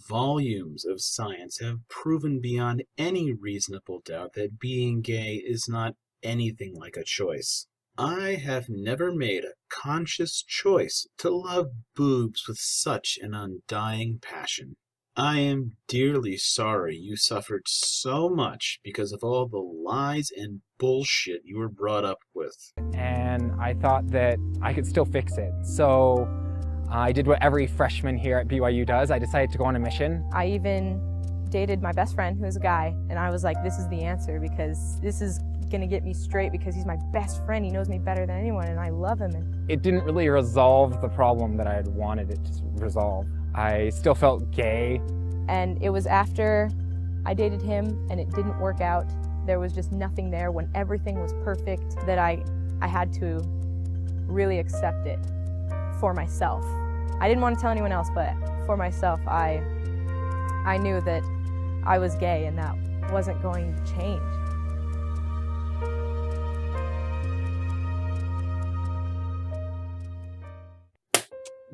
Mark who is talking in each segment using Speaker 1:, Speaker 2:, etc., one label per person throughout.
Speaker 1: volumes of science have proven beyond any reasonable doubt that being gay is not anything like a choice. I have never made a conscious choice to love boobs with such an undying passion. I am dearly sorry you suffered so much because of all the lies and bullshit you were brought up with.
Speaker 2: And I thought that I could still fix it. So I did what every freshman here at BYU does. I decided to go on a mission.
Speaker 3: I even dated my best friend, who's a guy, and I was like, this is the answer, because this is gonna get me straight, because he's my best friend. He knows me better than anyone, and I love him. And
Speaker 2: it didn't really resolve the problem that I had wanted it to resolve. I still felt gay.
Speaker 3: And it was after I dated him and it didn't work out. There was just nothing there when everything was perfect, that I had to really accept it for myself. I didn't want to tell anyone else, but for myself, I knew that I was gay and that wasn't going to change.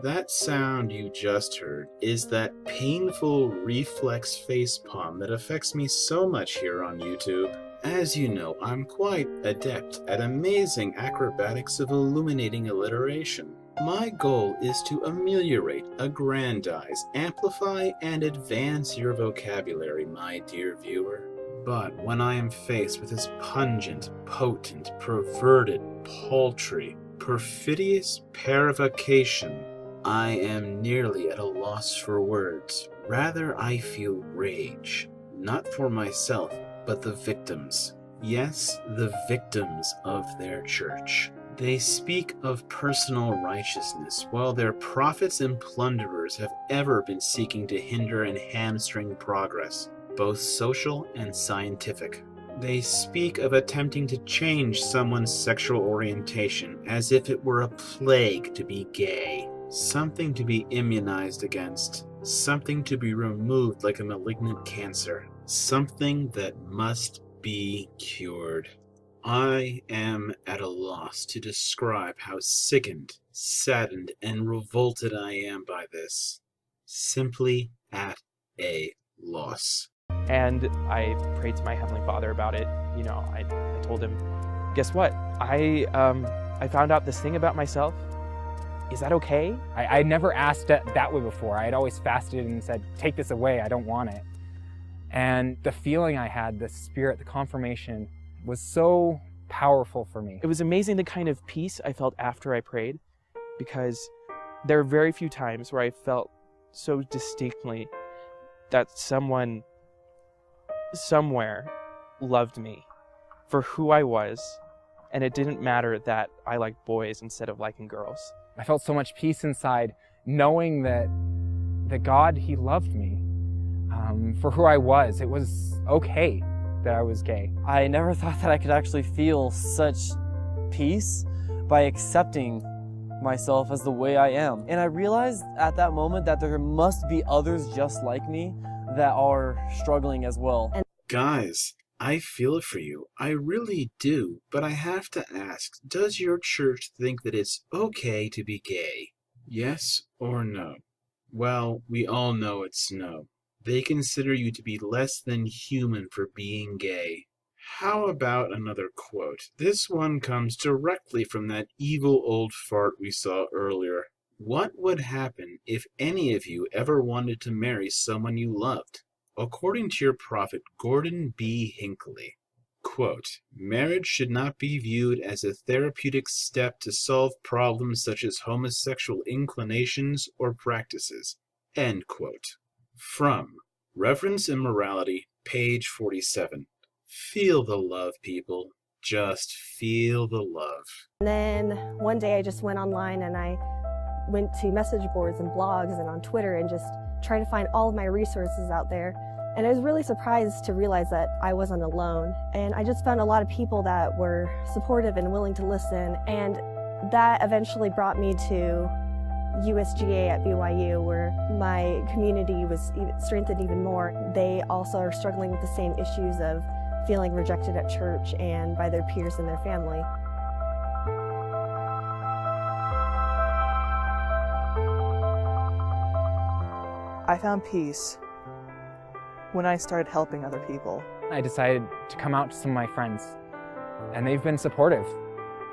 Speaker 1: That sound you just heard is that painful reflex facepalm that affects me so much here on YouTube. As you know, I'm quite adept at amazing acrobatics of illuminating alliteration. My goal is to ameliorate, aggrandize, amplify, and advance your vocabulary, my dear viewer. But when I am faced with this pungent, potent, perverted, paltry, perfidious paravocation, I am nearly at a loss for words. Rather, I feel rage. Not for myself, but the victims. Yes, the victims of their church. They speak of personal righteousness, while their prophets and plunderers have ever been seeking to hinder and hamstring progress, both social and scientific. They speak of attempting to change someone's sexual orientation as if it were a plague to be gay. Something to be immunized against, something to be removed like a malignant cancer, something that must be cured. I am at a loss to describe how sickened, saddened, and revolted I am by this. Simply at a loss.
Speaker 4: And I prayed to my Heavenly Father about it. You know, I told him, guess what? I found out this thing about myself. Is that okay?
Speaker 2: I never asked it that way before. I had always fasted and said, take this away, I don't want it. And the feeling I had, the spirit, the confirmation, was so powerful for me.
Speaker 4: It was amazing the kind of peace I felt after I prayed, because there are very few times where I felt so distinctly that someone, somewhere, loved me for who I was, and it didn't matter that I liked boys instead of liking girls.
Speaker 2: I felt so much peace inside, knowing that God, He loved me for who I was. It was okay that I was gay.
Speaker 5: I never thought that I could actually feel such peace by accepting myself as the way I am. And I realized at that moment that there must be others just like me that are struggling as well.
Speaker 1: Guys, I feel for you. I really do. But I have to ask, does your church think that it's okay to be gay? Yes or no? Well, we all know it's no. They consider you to be less than human for being gay. How about another quote? This one comes directly from that evil old fart we saw earlier. What would happen if any of you ever wanted to marry someone you loved? According to your prophet Gordon B. Hinckley, quote, marriage should not be viewed as a therapeutic step to solve problems such as homosexual inclinations or practices, end quote. From Reverence and Morality, page 47. Feel the love, people. Just feel the love.
Speaker 6: And then one day I just went online and I went to message boards and blogs and on Twitter and just tried to find all of my resources out there. And I was really surprised to realize that I wasn't alone. And I just found a lot of people that were supportive and willing to listen. And that eventually brought me to USGA at BYU, where my community was strengthened even more. They also are struggling with the same issues of feeling rejected at church and by their peers and their family.
Speaker 7: I found peace when I started helping other people.
Speaker 2: I decided to come out to some of my friends, and they've been supportive,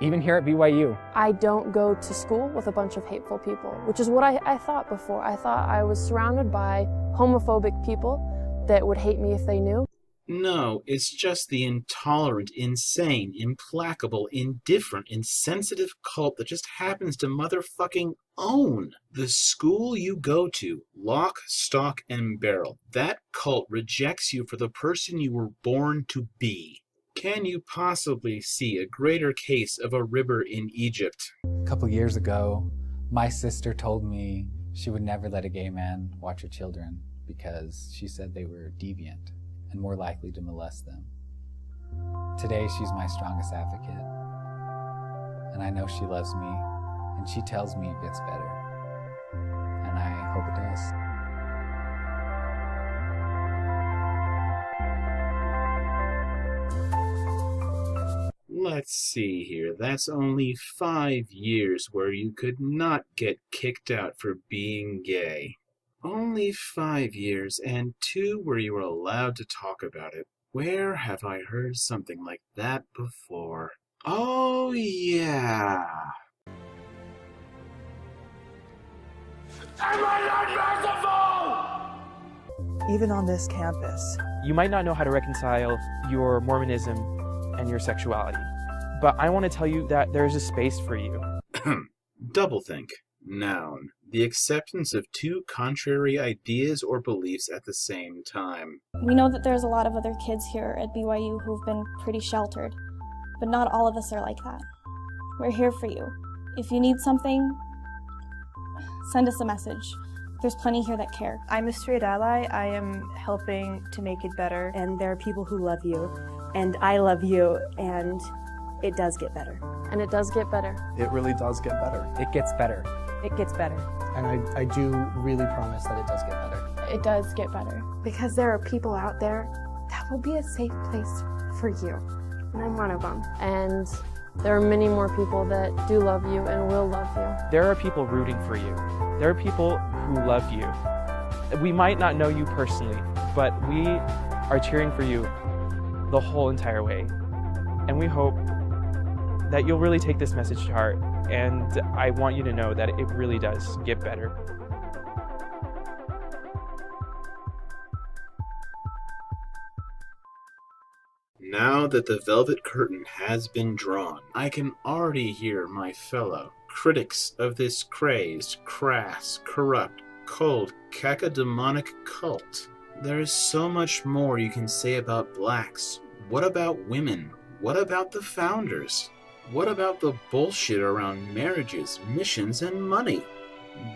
Speaker 2: even here at BYU.
Speaker 8: I don't go to school with a bunch of hateful people, which is what I thought before. I thought I was surrounded by homophobic people that would hate me if they knew.
Speaker 1: No, it's just the intolerant, insane, implacable, indifferent, insensitive cult that just happens to motherfucking own the school you go to, lock, stock, and barrel. That cult rejects you for the person you were born to be. Can you possibly see a greater case of a river in Egypt?
Speaker 9: A couple years ago, my sister told me she would never let a gay man watch her children because she said they were deviant and more likely to molest them. Today, she's my strongest advocate, and I know she loves me, and she tells me it gets better, and I hope it does.
Speaker 1: Let's see here. That's only 5 years where you could not get kicked out for being gay. Only 5 years, and 2 where you were allowed to talk about it. Where have I heard something like that before? Oh, yeah.
Speaker 10: Am I not merciful?
Speaker 7: Even on this campus.
Speaker 4: You might not know how to reconcile your Mormonism and your sexuality, but I want to tell you that there's a space for you.
Speaker 1: Doublethink. Noun. The acceptance of 2 contrary ideas or beliefs at the same time.
Speaker 11: We know that there's a lot of other kids here at BYU who've been pretty sheltered, but not all of us are like that. We're here for you. If you need something, send us a message. There's plenty here that care.
Speaker 12: I'm a straight ally. I am helping to make it better.
Speaker 6: And there are people who love you, and I love you, and it does get better.
Speaker 8: And it does get better.
Speaker 13: It really does get better.
Speaker 2: It gets better.
Speaker 3: It gets better.
Speaker 13: And I do really promise that it does get better.
Speaker 8: It does get better.
Speaker 11: Because there are people out there that will be a safe place for you. And I'm one of them.
Speaker 8: And there are many more people that do love you and will love you.
Speaker 4: There are people rooting for you. There are people who love you. We might not know you personally, but we are cheering for you the whole entire way. And we hope that you'll really take this message to heart. And I want you to know that it really does get better.
Speaker 1: Now that the velvet curtain has been drawn, I can already hear my fellow critics of this crazed, crass, corrupt, cold, cacodemonic cult. There is so much more you can say about blacks. What about women? What about the founders? What about the bullshit around marriages, missions, and money?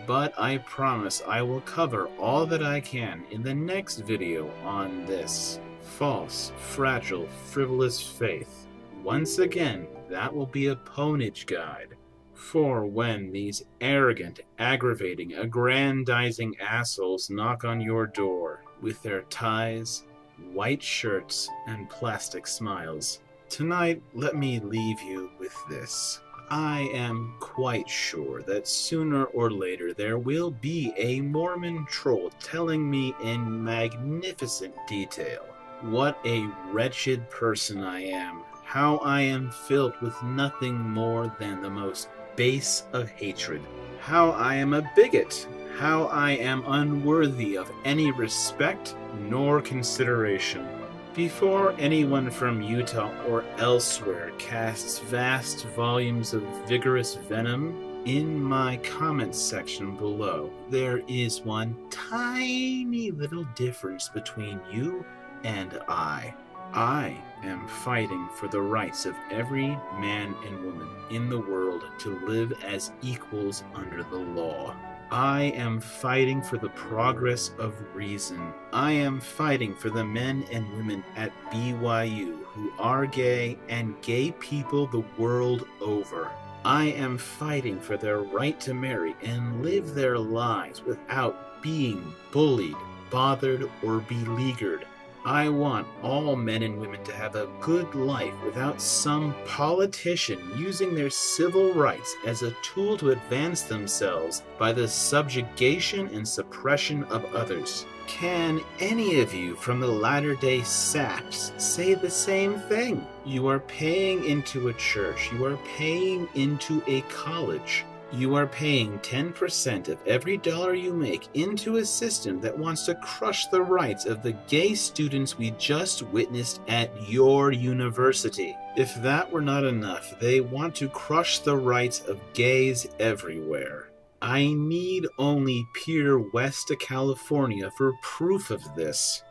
Speaker 1: But I promise I will cover all that I can in the next video on this false, fragile, frivolous faith. Once again, that will be a ponage guide. For when these arrogant, aggravating, aggrandizing assholes knock on your door with their ties, white shirts, and plastic smiles, tonight, let me leave you with this. I am quite sure that sooner or later there will be a Mormon troll telling me in magnificent detail what a wretched person I am, how I am filled with nothing more than the most base of hatred, how I am a bigot, how I am unworthy of any respect nor consideration. Before anyone from Utah or elsewhere casts vast volumes of vigorous venom, in my comments section below, there is one tiny little difference between you and I. I am fighting for the rights of every man and woman in the world to live as equals under the law. I am fighting for the progress of reason. I am fighting for the men and women at BYU who are gay and gay people the world over. I am fighting for their right to marry and live their lives without being bullied, bothered, or beleaguered. I want all men and women to have a good life without some politician using their civil rights as a tool to advance themselves by the subjugation and suppression of others. Can any of you from the Latter-day Saps say the same thing? You are paying into a church. You are paying into a college. You are paying 10% of every dollar you make into a system that wants to crush the rights of the gay students we just witnessed at your university. If that were not enough, they want to crush the rights of gays everywhere. I need only peer west of California for proof of this.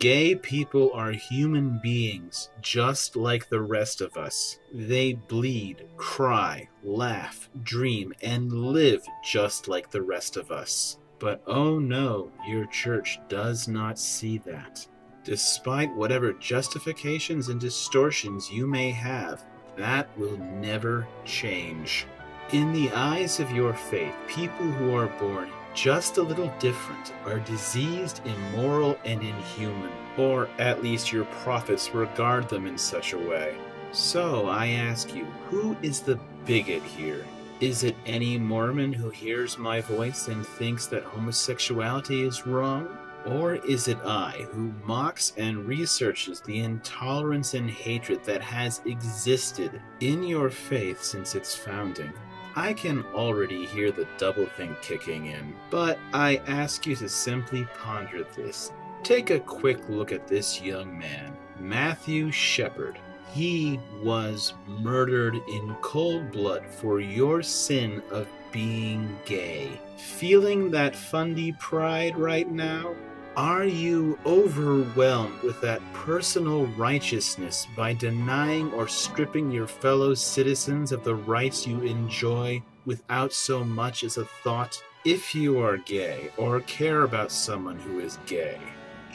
Speaker 1: Gay people are human beings, just like the rest of us. They bleed, cry, laugh, dream, and live just like the rest of us. But oh no, your church does not see that. Despite whatever justifications and distortions you may have, that will never change. In the eyes of your faith, people who are born just a little different are diseased, immoral, and inhuman, or at least your prophets regard them in such a way. So I ask you, who is the bigot here? Is it any Mormon who hears my voice and thinks that homosexuality is wrong? Or is it I who mocks and researches the intolerance and hatred that has existed in your faith since its founding? I can already hear the doublethink kicking in, but I ask you to simply ponder this. Take a quick look at this young man, Matthew Shepard. He was murdered in cold blood for your sin of being gay. Feeling that Fundy pride right now? Are you overwhelmed with that personal righteousness by denying or stripping your fellow citizens of the rights you enjoy without so much as a thought? If you are gay or care about someone who is gay,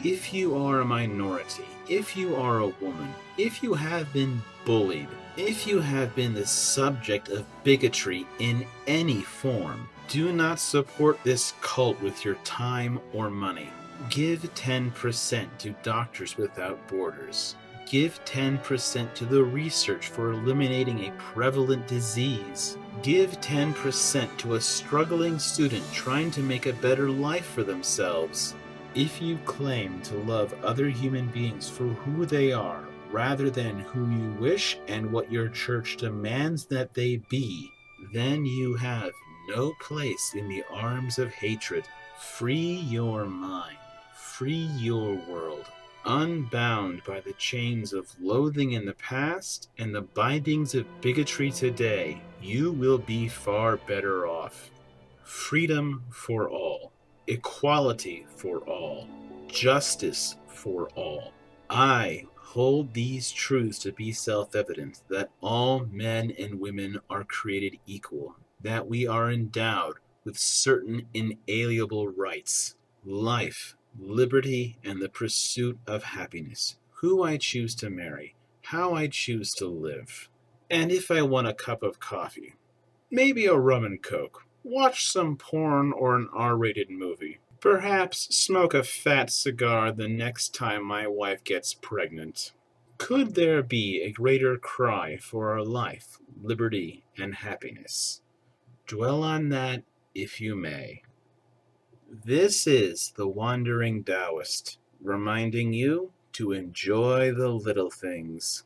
Speaker 1: if you are a minority, if you are a woman, if you have been bullied, if you have been the subject of bigotry in any form, do not support this cult with your time or money. Give 10% to Doctors Without Borders. Give 10% to the research for eliminating a prevalent disease. Give 10% to a struggling student trying to make a better life for themselves. If you claim to love other human beings for who they are, rather than who you wish and what your church demands that they be, then you have no place in the arms of hatred. Free your mind. Free your world, unbound by the chains of loathing in the past and the bindings of bigotry today. You will be far better off. Freedom for all, equality for all, justice for all. I hold these truths to be self-evident, that all men and women are created equal, that we are endowed with certain inalienable rights, life, liberty, and the pursuit of happiness, who I choose to marry, how I choose to live, and if I want a cup of coffee, maybe a rum and coke, watch some porn or an R-rated movie, perhaps smoke a fat cigar the next time my wife gets pregnant. Could there be a greater cry for our life, liberty, and happiness? Dwell on that if you may. This is the Wandering Taoist, reminding you to enjoy the little things.